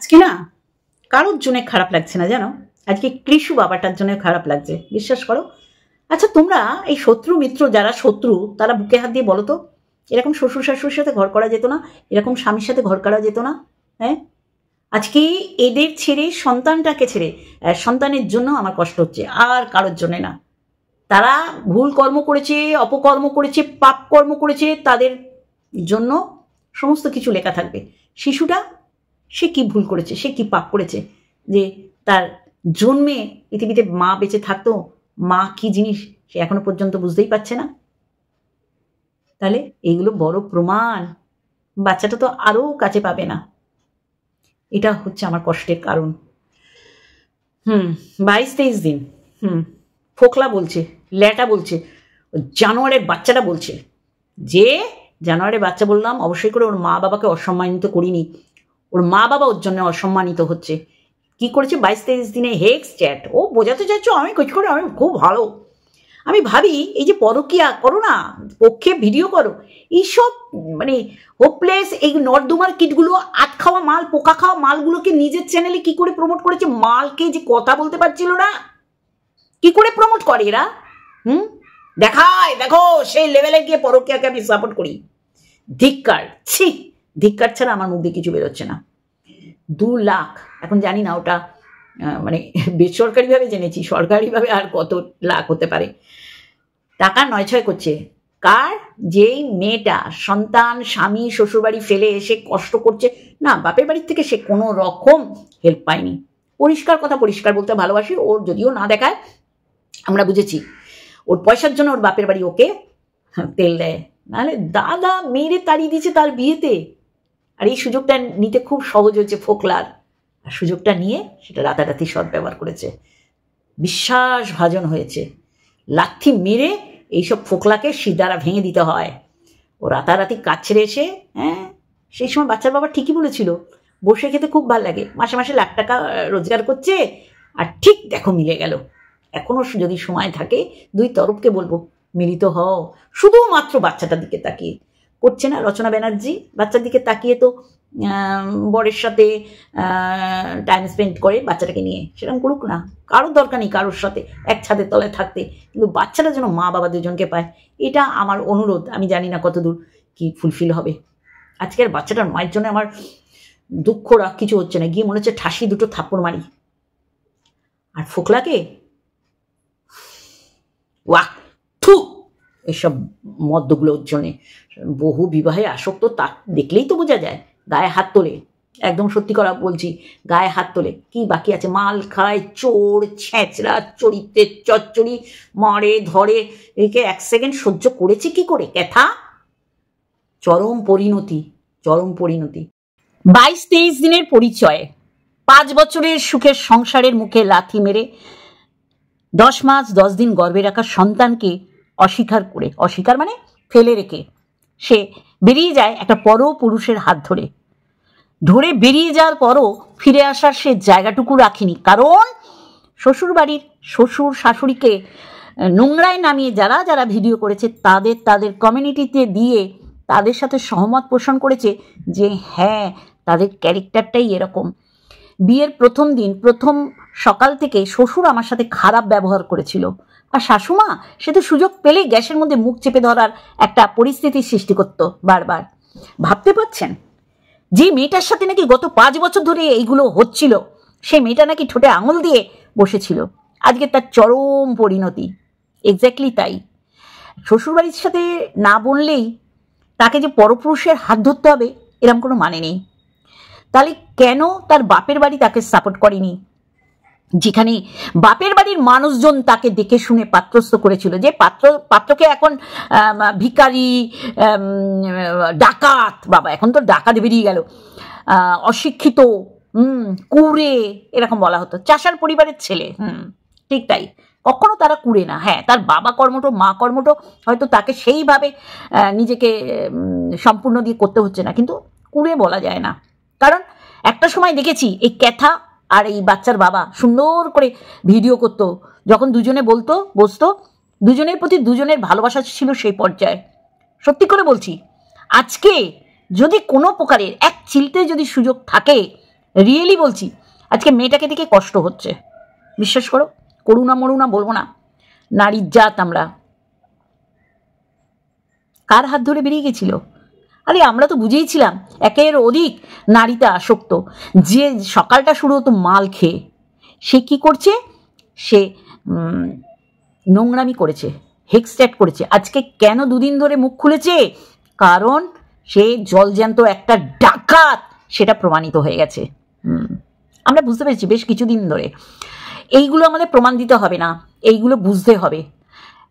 আজকে না কারোর জন্য খারাপ লাগছে না জানো, আজকে কৃষু বাবাটার জন্য খারাপ লাগছে, বিশ্বাস করো। আচ্ছা তোমরা এই শত্রু মিত্র যারা শত্রু তারা বুকে হাত দিয়ে বলো তো, এরকম শ্বশুর শাশুড়ির সাথে ঘর করা যেত না? এরকম স্বামীর সাথে ঘর করা যেত না? হ্যাঁ, আজকে এদের ছেড়ে সন্তানটাকে ছেড়ে সন্তানের জন্য আমার কষ্ট হচ্ছে, আর কারোর জন্য না। তারা ভুল কর্ম করেছে, অপকর্ম করেছে, পাপ কর্ম করেছে, তাদের জন্য সমস্ত কিছু লেখা থাকবে। শিশুটা সে কি ভুল করেছে, সে কি পাপ করেছে যে তার জন্মে পৃথিবীতে মা বেঁচে থাকতো, মা কি জিনিস সে এখনো পর্যন্ত বুঝতেই পারছে না। তাহলে এইগুলো বড় প্রমাণ, বাচ্চাটা তো আরো কাছে পাবে না। এটা হচ্ছে আমার কষ্টের কারণ। 22-23 দিন ফোকলা বলছে, ল্যাটা বলছে, জানোয়ারের বাচ্চাটা বলছে যে জানোয়ারের বাচ্চা বললাম অবশ্যই করে ওর মা বাবাকে অসম্মানিত করিনি, ওর মা বাবা ওর জন্য অসম্মানিত হচ্ছে। কি করেছে 22-23 দিনে হেক্স চ্যাট, ও বোঝাতে চাইছো আমি কিছু করে আমি খুব ভালো। আমি ভাবি এই যে পরকিয়া করো না, পক্ষে ভিডিও করো, এইসব মানে হোপলেস এই নর্দমার কিটগুলো, আট খাওয়া মাল, পোকা খাওয়া মালগুলোকে নিজের চ্যানেলে কি করে প্রমোট করেছে। মালকে যে কথা বলতে পারছিল না, কি করে প্রমোট করে এরা। দেখায় দেখো সেই লেভেলে গিয়ে পরকিয়াকে আমি সাপোর্ট করি। ধিক্কার, ছি, ধিক্কার ছাড়া আমার মুখ দিয়ে কিছু বেরোচ্ছে না। 2 লাখ, এখন জানি না ওটা মানে বেসরকারিভাবে জেনেছি, সরকারিভাবে আর কত লাখ হতে পারে, টাকা 9-6 করছে। কার? যেই মেয়েটা সন্তান স্বামী শ্বশুরবাড়ি ফেলে এসে কষ্ট করছে না, বাপের বাড়ির থেকে সে কোনো রকম হেল্প পায়নি। পরিষ্কার কথা, পরিষ্কার বলতে ভালোবাসি, ওর যদিও না দেখায় আমরা বুঝেছি ওর পয়সার জন্য ওর বাপের বাড়ি ওকে তেল দেয়, নাহলে দাদা মেরে তাড়িয়ে দিয়েছে তার বিয়েতে। আর এই সুযোগটা নিতে খুব সহজ হয়েছে ফোকলার, আর সুযোগটা নিয়ে সেটা রাতারাতি সদ্ব্যবহার করেছে, বিশ্বাসভাজন হয়েছে। লাথি মেরে এইসব ফোকলাকে শিরদাঁড়া ভেঙে দিতে হয়। ও রাতারাতি কাজ ছেড়ে এসে, সেই সময় বাচ্চার বাবা ঠিকই বলেছিল বসে খেতে খুব ভালো লাগে, মাসে মাসে লাখ টাকা রোজগার করছে। আর ঠিক দেখো মিলে গেল। এখনো যদি সময় থাকে 2 তরফকে বলবো মিলিত হও, শুধুমাত্র বাচ্চাটার দিকে তাকিয়ে। করছে না রচনা ব্যানার্জি, বাচ্চার দিকে তাকিয়ে তো বরের সাথে টাইম স্পেন্ড করে বাচ্চাটাকে নিয়ে, সেরকম করুক না, কারোর দরকার নেই কারোর সাথে এক ছাদের তলায় থাকতে, কিন্তু বাচ্চাটা যেন মা বাবা দুজনকে পায়, এটা আমার অনুরোধ। আমি জানি না কতদূর কি ফুলফিল হবে। আজকের বাচ্চাটার মায়ের জন্য আমার দুঃখ রাগ কিছু হচ্ছে না, গিয়ে মনে হচ্ছে ঠাসি 2 থাপ্পড় মারি। আর ফোকলাকে ওয়াক থু, এসব মদ্যগুলোর জন্যে বহু বিবাহে আসক্ত, তা দেখলেই তো বোঝা যায়, গায়ে হাত তোলে। একদম সত্যি কথা বলছি, গায়ে হাত তোলে। কি বাকি আছে? মাল খায়, চোর ছেঁচড়া, চরিত্রের চচ্চড়ি, মারে ধরে, একে 1 সেকেন্ড সহ্য করেছে কি করে? ক্যাথা চরম পরিণতি, চরম পরিণতি। 22-23 দিনের পরিচয়ে 5 বছরের সুখের সংসারের মুখে লাথি মেরে 10 মাস 10 দিন গর্ভে রাখা সন্তানকে অস্বীকার মানে ফেলে রেখে সে বেরিয়ে যায় একটা পর পুরুষের হাত ধরে বেরিয়ে যাওয়ার পরও ফিরে আসার সে জায়গাটুকু রাখেনি। কারণ শ্বশুরবাড়ির শ্বশুর শাশুড়িকে নোংরায় নামিয়ে যারা যারা ভিডিও করেছে তাদের কমিউনিটিতে দিয়ে তাদের সাথে সহমত পোষণ করেছে যে হ্যাঁ তাদের ক্যারেক্টারটাই এরকম। বিয়ের প্রথম দিন, প্রথম সকাল থেকে শ্বশুর আমার সাথে খারাপ ব্যবহার করেছিল, আর শাশুমা সে তো সুযোগ পেলেই গ্যাসের মধ্যে মুখ চেপে ধরার একটা পরিস্থিতির সৃষ্টি করত বারবার। ভাবতে পারছেন যে মেয়েটার সাথে নাকি গত 5 বছর ধরে এইগুলো হচ্ছিল, সেই মেয়েটা নাকি ঠোঁটে আঙুল দিয়ে বসেছিল, আজকে তার চরম পরিণতি। এক্স্যাক্টলি তাই। শ্বশুরবাড়ির সাথে না বললেই তাকে যে পরপুরুষের হাত ধরতে হবে এরকম কোনো মানে নেই। তাহলে কেন তার বাপের বাড়ি তাকে সাপোর্ট করেনি, যেখানে বাপের বাড়ির মানুষজন তাকে দেখে শুনে পাত্রস্থ করেছিল, যে পাত্রকে এখন ভিখারি, ডাকাত, বাবা এখন তো ডাকাত বেরিয়ে গেল, অশিক্ষিত, কুড়ে এরকম বলা হতো। চাষার পরিবারের ছেলে, ঠিক তাই, কখনো তারা কুড়ে না। হ্যাঁ, তার বাবা কর্মটো মা কর্মটো হয়তো তাকে সেইভাবে নিজেকে সম্পূর্ণ দিয়ে করতে হচ্ছে না, কিন্তু কুড়ে বলা যায় না। কারণ একটা সময় দেখেছি এই ক্যাথা আর এই বাচ্চার বাবা সুন্দর করে ভিডিও করতো, যখন দুজনে বসতো, দুজনের প্রতি দুজনের ভালোবাসা ছিল সেই পর্যায়ে। সত্যি করে বলছি, আজকে যদি কোনো প্রকারের এক চিলতে যদি সুযোগ থাকে রিয়েলি বলছি, আজকে মেয়েটাকে দেখে কষ্ট হচ্ছে। বিশ্বাস করো, করুণা মরুণা বলবো না, নারীর জাত আমরা। কার হাত ধরে বেরিয়ে গেছিল? আরে আমরা তো বুঝেইছিলাম একের অধিক নারীতে আসক্ত। যে সকালটা শুরু হতো মাল খেয়ে, সে কি করছে? সে নোংরামি করেছে, হেক্সট্যাট করেছে। আজকে কেন দুদিন ধরে মুখ খুলেছে? কারণ সে জলজ্যান্ত একটা ডাকাত, সেটা প্রমাণিত হয়ে গেছে। আমরা বুঝতে পেরেছি বেশ কিছুদিন ধরে। এইগুলো আমাদের প্রমাণ দিতে হবে না, এইগুলো বুঝতে হবে।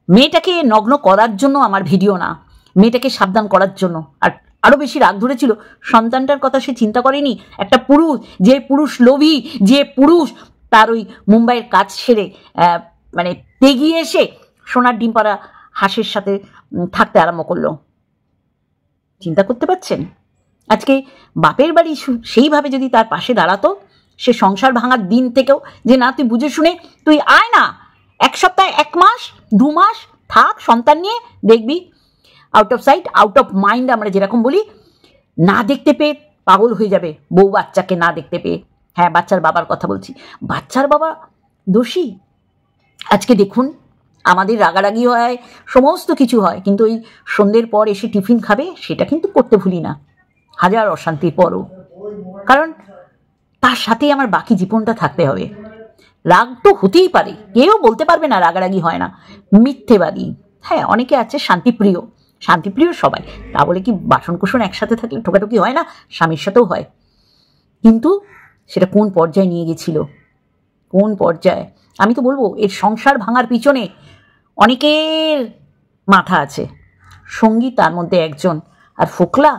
মেয়েটাকে নগ্ন করার জন্য আমার ভিডিও না, মেয়েটাকে সাবধান করার জন্য। আর আরও বেশি রাগ ধরেছিল, সন্তানটার কথা সে চিন্তা করেনি। একটা পুরুষ, যে পুরুষ লোভী, যে পুরুষ তার ওই মুম্বাইয়ের কাজ ছেড়ে মানে তেগিয়ে এসে সোনার ডিম পাড়া হাঁসের সাথে থাকতে আরম্ভ করলো। চিন্তা করতে পারছেন? আজকে বাপের বাড়ি সেইভাবে যদি তার পাশে দাঁড়াতো, সে সংসার ভাঙার দিন থেকেও যে না তুই বুঝে শুনে তুই আয় না, 1 সপ্তাহ 1 মাস 2 মাস থাক সন্তান নিয়ে, দেখবি out of sight out of mind আমরা যেরকম বলি, না দেখতে পেয়ে পাগল হয়ে যাবে বউ বাচ্চাকে না দেখতে পেয়ে। হ্যাঁ, বাচ্চার বাবার কথা বলছি, বাচ্চার বাবা দোষী। আজকে দেখুন, আমাদের রাগারাগি হয়, সমস্ত কিছু হয়, কিন্তু ওই সন্ধ্যের পর এসে টিফিন খাবে, সেটা কিন্তু করতে ভুলি না, হাজার অশান্তির পরও। কারণ তার সাথেই আমার বাকি জীবনটা থাকতে হবে। রাগ তো হতেই পারে, কেউ বলতে পারবে না রাগারাগি হয় না, মিথ্যেবাদী। হ্যাঁ, অনেকে আছে শান্তিপ্রিয়, শান্তিপ্রিয় সবাই, তা বলে কি বাসন কুসন একসাথে থাকলে ঠোকাঠুকি হয় না? স্বামীর সাথেও হয়। কিন্তু সেটা কোন পর্যায়ে নিয়ে গেছিল, কোন পর্যায়ে? আমি তো বলবো এর সংসার ভাঙার পিছনে অনেকের মাথা আছে, সঙ্গী তার মধ্যে একজন। আর ফোকলা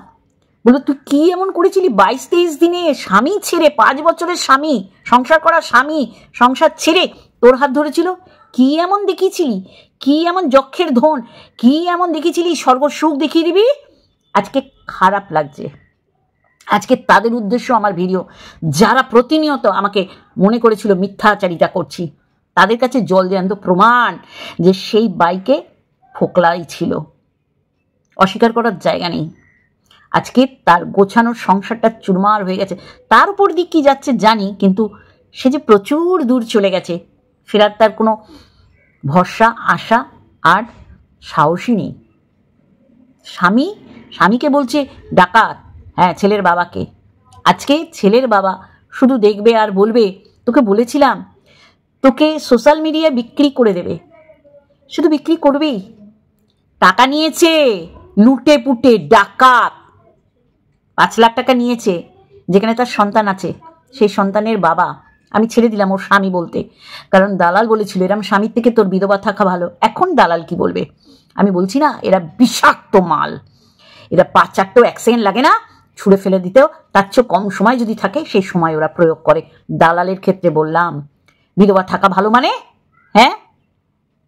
বললো, তুই কি এমন করেছিলি 22-23 দিনে? স্বামী ছেড়ে, 5 বছরের স্বামী, সংসার করা স্বামী, সংসার ছেড়ে তোর হাত ধরেছিল। কি এমন দেখিয়েছিলি? কি এমন যক্ষের ধন? কি এমন দেখিয়েছিলি স্বর্গসুখ দেখিয়ে দিবি? আজকে খারাপ লাগছে। আজকে তাদের উদ্দেশ্য আমার ভিডিও, যারা প্রতিনিয়ত আমাকে মনে করেছিল মিথ্যাচারিতা করছি, তাদের কাছে জলজ্যান্ত প্রমাণ যে সেই বাইকে ফোকলাই ছিল, অস্বীকার করার জায়গা নেই। আজকে তার গোছানোর সংসারটা চুরমার হয়ে গেছে। তার উপর দিক কি যাচ্ছে জানি, কিন্তু সে যে প্রচুর দূর চলে গেছে, ফেরার তার কোনো ভরসা আশা আর সাহসই নেই। স্বামীকে বলছে ডাকাত, হ্যাঁ, ছেলের বাবাকে। আজকে ছেলের বাবা শুধু দেখবে আর বলবে, তোকে বলেছিলাম তোকে সোশ্যাল মিডিয়ায় বিক্রি করে দেবে। শুধু বিক্রি করবেই, টাকা নিয়েছে লুটে পুটে, ডাকাত। 5 লাখ টাকা নিয়েছে, যেখানে তার সন্তান আছে, সেই সন্তানের বাবা। আমি ছেড়ে দিলাম ওর স্বামী বলতে, কারণ দালাল বলেছিল এরম স্বামীর থেকে তোর বিধবা থাকা ভালো। এখন দালাল কি বলবে? আমি বলছি না, এরা বিষাক্ত মাল, এরা 5-4 1 সেকেন্ড লাগে না ছুঁড়ে ফেলে দিতেও, তার চেয়ে কম সময় যদি থাকে সেই সময় ওরা প্রয়োগ করে। দালালের ক্ষেত্রে বললাম, বিধবা থাকা ভালো মানে? হ্যাঁ,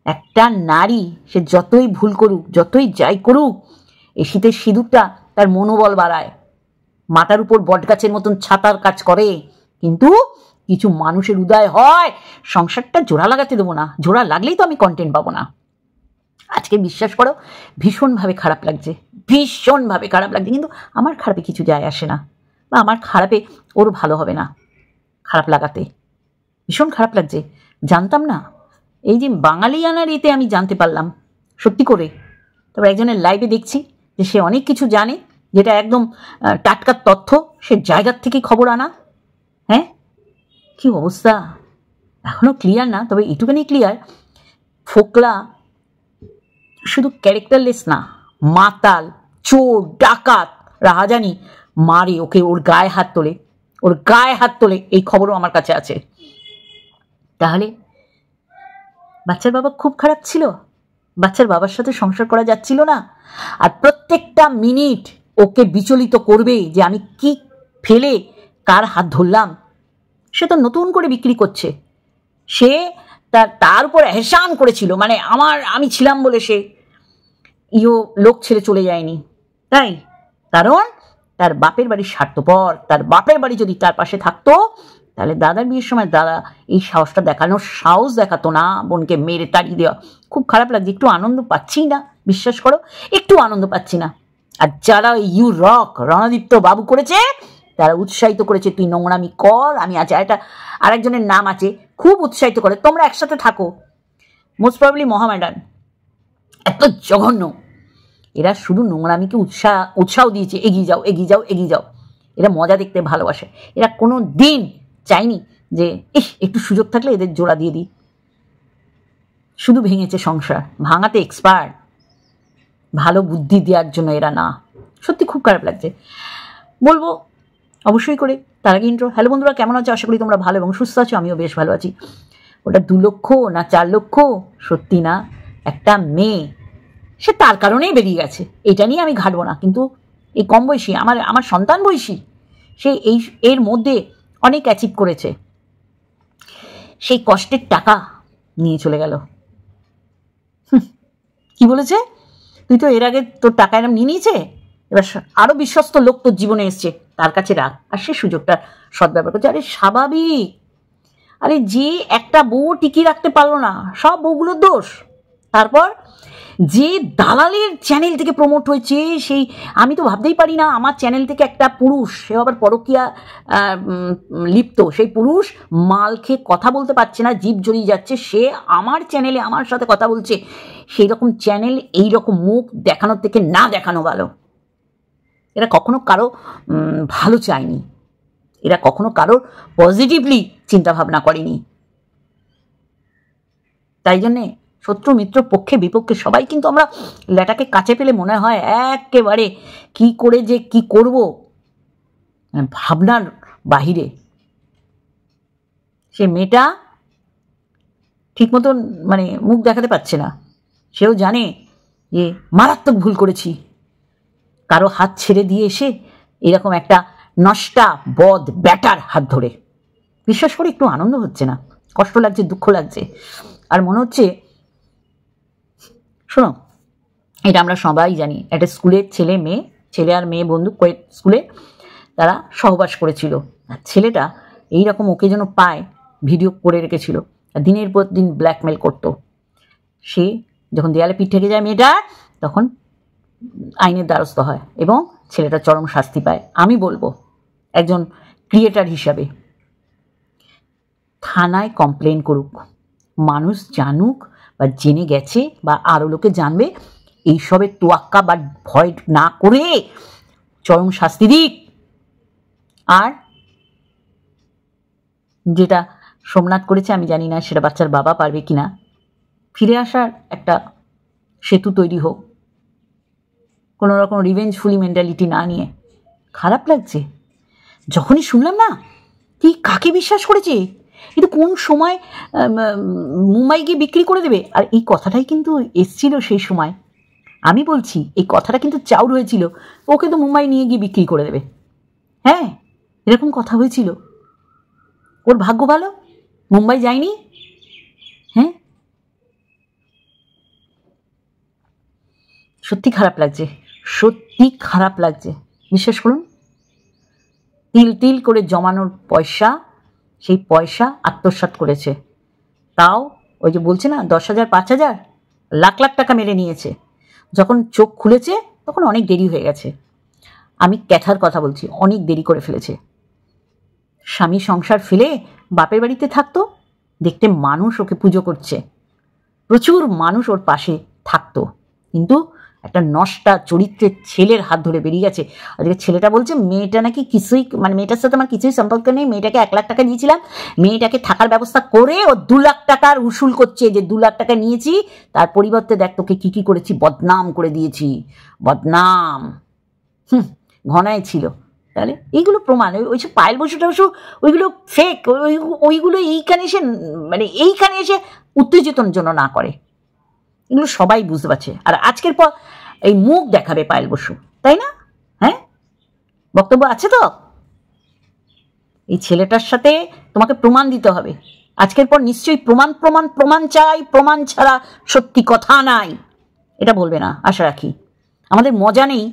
একটা নারী সে যতই ভুল করুক, যতই যাই করুক, এই শীতের সিঁদুরটা তার মনোবল বাড়ায়, মাথার উপর বটগাছের মতন ছাতার কাজ করে। কিন্তু কিছু মানুষের উদয় হয়, সংসারটা জোড়া লাগাতে দেবো না, জোড়া লাগলেই তো আমি কন্টেন্ট পাবো না। আজকে বিশ্বাস করো, ভীষণভাবে খারাপ লাগছে, ভীষণভাবে খারাপ লাগছে। কিন্তু আমার খারাপে কিছু যায় আসে না, বা আমার খারাপে ওর ভালো হবে না খারাপ লাগাতে। ভীষণ খারাপ লাগছে, জানতাম না। এই যে বাঙালিয়ানার এতে আমি জানতে পারলাম সত্যি করে। তবে একজনের লাইভে দেখছি যে সে অনেক কিছু জানে, যেটা একদম টাটকা তথ্য, সে জায়গার থেকে খবর আনা। হ্যাঁ, কি অবস্থা, এখনো ক্লিয়ার না, তবে এটুখানি ক্লিয়ার, ফোকলা শুধু ক্যারেক্টারলেস না, মাতাল, চোর, ডাকাত, রাহাজানি মারে ওকে, ওর গায়ে হাত তোলে, ওর গায়ে হাত তোলে, এই খবরও আমার কাছে আছে। তাহলে বাচ্চার বাবা খুব খারাপ ছিল, বাচ্চার বাবার সাথে সংসার করা যাচ্ছিল না। আর প্রত্যেকটা মিনিট ওকে বিচলিত করবে যে আমি কি ফেলে কার হাত ধরলাম। সে তো নতুন করে বিক্রি করছে, সে তার উপর এহসান করেছিল, মানে আমি ছিলাম বলে সে লোক ছেড়ে চলে যায়নি, তাই? কারণ তার বাপের বাড়ির স্বার্থপর, তার বাপের বাড়ি যদি তার পাশে থাকতো, তাহলে দাদার বিয়ের সময় দাদা এই সাহসটা দেখানোর সাহস দেখাতো না, বোনকে মেরে তাড়িয়ে দেওয়া। খুব খারাপ লাগছে, একটু আনন্দ পাচ্ছি না, বিশ্বাস করো, একটু আনন্দ পাচ্ছি না। আর যারা ইউ রক রণদীপ্ত বাবু করেছে, তারা উৎসাহিত করেছে তুই নোংরামি কর, আমি আছে আরেকজনের নাম আছে খুব উৎসাহিত করে, তোমরা একসাথে থাকো। মোস্ট প্রবাবলি মহামেডান এত জঘন্য, এরা শুধু নোংরামিকে উৎসাহ দিয়েছে, এগিয়ে যাও এগিয়ে যাও এগিয়ে যাও। এরা মজা দেখতে ভালোবাসে, এরা কোনো দিন চায়নি যে একটু সুযোগ থাকলে এদের জোড়া দিয়ে দিই। শুধু ভেঙেছে সংসার, ভাঙাতে এক্সপার্ট, ভালো বুদ্ধি দেওয়ার জন্য এরা না। সত্যি খুব খারাপ লাগছে, বলবো অবশ্যই করে। তার আগে ইন্ট্রো। হ্যালো বন্ধুরা, কেমন আছো? আশা করি তোমরা ভালো এবং সুস্থ আছো, আমিও বেশ ভালো আছি। ওটা 2 লক্ষ না 4 লক্ষ সত্যি না, একটা মেয়ে, সে তার কারণেই বেরিয়ে গেছে, এটা নিয়ে আমি ঘাটবো না। কিন্তু এই কম বয়সী, আমার সন্তান বয়সী, সে এর মধ্যে অনেক অ্যাচিভ করেছে, সেই কষ্টের টাকা নিয়ে চলে গেল। কি বলেছে? তুই তো এর আগে তোর টাকা এরম নিয়ে নিয়েছে, এবার আরো বিশ্বস্ত লোক তোর জীবনে এসছে, তার কাছে রাখ। আর সে সুযোগটা সদ্ব্যবহার করছে। আরে স্বাভাবিক, আরে যে একটা বউ টিকিয়ে রাখতে পারলো না, সব বউগুলোর দোষ। তারপর যে দালালের চ্যানেল থেকে প্রমোট হয়েছে, সেই আমি তো ভাবতেই পারি না আমার চ্যানেল থেকে একটা পুরুষ, সে আবার পরকীয়া লিপ্ত, সেই পুরুষ মাল খেয়ে কথা বলতে পারছে না, জিভ জড়িয়ে যাচ্ছে, সে আমার চ্যানেলে আমার সাথে কথা বলছে। সেই রকম চ্যানেল এই রকম মুখ দেখানোর থেকে না দেখানো ভালো। এরা কখনো কারো ভালো চায়নি, এরা কখনো কারোর পজিটিভলি চিন্তা ভাবনা করেনি। তাই জন্যে শত্রু মিত্র পক্ষে বিপক্ষে সবাই কিন্তু আমরা ল্যাটাকে কাছে পেলে মনে হয় একেবারে কি করে যে কি করব ভাবনার বাহিরে। সে মেয়েটা ঠিক মতন মুখ দেখাতে পারছে না, সেও জানে যে মারাত্মক ভুল করেছি, কারো হাত ছেড়ে দিয়ে এসে এরকম একটা নষ্টা বদ ব্যাটার হাত ধরে। বিশ্বাস করে একটু আনন্দ হচ্ছে না, কষ্ট লাগছে, দুঃখ লাগছে। আর মনে হচ্ছে, শোনো, এটা আমরা সবাই জানি, একটা স্কুলের ছেলে আর মেয়ে বন্ধু স্কুলে তারা সহবাস করেছিল। আর ছেলেটা এইরকম ওকে যেন পায় ভিডিও করে রেখেছিল, আর দিনের পর দিন ব্ল্যাকমেল করত। সে যখন দেয়ালে পিঠ থেকে যায় মেয়েটা, তখন আইনের দ্বারস্থ হয় এবং ছেলেটা চরম শাস্তি পায়। আমি বলবো একজন ক্রিয়েটার হিসাবে, থানায় কমপ্লেন করুক, মানুষ জানুক বা জেনে গেছে বা আরও লোকে জানবে, এইসবের তোয়াক্কা বা ভয় না করে চরম শাস্তি দিক। আর যেটা সোমনাথ করেছে, আমি জানি না সেটা বাচ্চার বাবা পারবে কিনা, ফিরে আসার একটা সেতু তৈরি হোক, কোনো রকম রিভেঞ্জফুলি মেন্টালিটি না নিয়ে। খারাপ লাগছে যখনই শুনলাম না, কি কাকে বিশ্বাস করেছে, কিন্তু কোন সময় মুম্বাই গিয়ে বিক্রি করে দেবে। আর এই কথাটাই কিন্তু এসছিল সেই সময়, আমি বলছি এই কথাটা কিন্তু চাউর হয়েছিল, ওকে তো মুম্বাই নিয়ে গিয়ে বিক্রি করে দেবে। হ্যাঁ, এরকম কথা হয়েছিল। ওর ভাগ্য ভালো, মুম্বাই যায়নি। হ্যাঁ, সত্যি খারাপ লাগছে, সত্যি খারাপ লাগছে। বিশ্বাস করুন, তিল তিল করে জমানোর পয়সা, সেই পয়সা আত্মসাৎ করেছে। তাও ওই যে বলছে না 10,000 5,000 লাখ লাখ টাকা মেরে নিয়েছে। যখন চোখ খুলেছে তখন অনেক দেরি হয়ে গেছে। আমি ক্যাথার কথা বলছি, অনেক দেরি করে ফেলেছে। স্বামী সংসার ফেলে বাপের বাড়িতে থাকতো, দেখতে মানুষ ওকে পুজো করছে, প্রচুর মানুষ ওর পাশে থাকতো, কিন্তু একটা নষ্টা চরিত্রের ছেলের হাত ধরে বেরিয়ে গেছে। আজকে ছেলেটা বলছে মেয়েটা নাকি কিছুই, মেয়েটার সাথে আমার কিছুই সম্পর্ক নেই, মেয়েটাকে 1 লাখ টাকা দিয়েছিলাম, মেয়েটাকে থাকার ব্যবস্থা করে ও 2 লাখ টাকার উসুল করছে, যে 2 লাখ টাকা নিয়েছি তার পরিবর্তে দেখ তোকে কি কি করেছি, বদনাম করে দিয়েছি, বদনাম। ঘনায় ছিল। তাহলে এইগুলো প্রমাণ, ওইসব পায়েল বসুটা ওইগুলো ফেক, ওইগুলো এইখানে এসে উত্তেজিতর জন্য না করে, এগুলো সবাই বুঝতে পারছে। আর আজকের পর এই মুখ দেখাবে পায়েল বসু, তাই না? হ্যাঁ, বক্তব্য আছে তো? এই ছেলেটার সাথে তোমাকে প্রমাণ দিতে হবে। আজকের পর নিশ্চয়ই প্রমাণ প্রমাণ প্রমাণ চাই, প্রমাণ ছাড়া সত্যি কথা নাই, এটা বলবে না আশা রাখি। আমাদের মজা নেই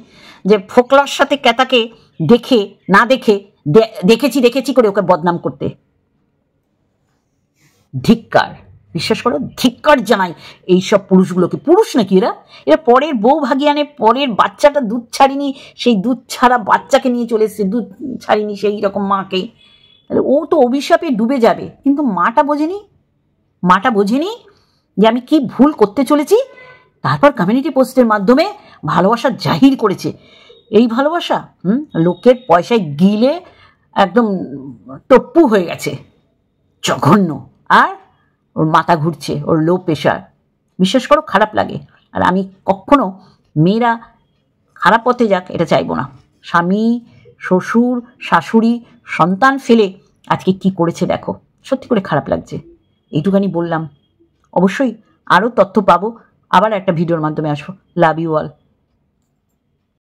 যে ফোকলার সাথে ক্যাতাকে দেখে না দেখে দেখেছি করে ওকে বদনাম করতে। ধিক্কার। বিশ্বাস করো, ধিক্কার জানাই এইসব পুরুষগুলোকে। পুরুষ নাকি এরা? এরা পরের বউ ভাগিয়ে আনে, পরের বাচ্চাটা দুধ ছাড়িনি, সেই দুধ ছাড়া বাচ্চাকে নিয়ে চলে এসছে, দুধ ছাড়িনি সেই রকম মাকে। তাহলে ও তো অভিশাপে ডুবে যাবে, কিন্তু মাটা বোঝেনি, মাটা বোঝেনি যে আমি কি ভুল করতে চলেছি। তারপর কমিউনিটি পোস্টের মাধ্যমে ভালোবাসা জাহির করেছে। এই ভালোবাসা লোকের পয়সায় গিলে একদম টপ্পু হয়ে গেছে, জঘন্য। আর ওর মাথা ঘুরছে, ওর লো প্রেশার। বিশ্বাস করো খারাপ লাগে। আর আমি কখনো মেয়েরা খারাপ পথে যাক এটা চাইবো না। স্বামী, শ্বশুর, শাশুড়ি, সন্তান ফেলে আজকে কি করেছে দেখো, সত্যি করে খারাপ লাগছে। এইটুখানি বললাম। অবশ্যই আরও তথ্য পাবো, আবার একটা ভিডিওর মাধ্যমে আসবো। Love you all.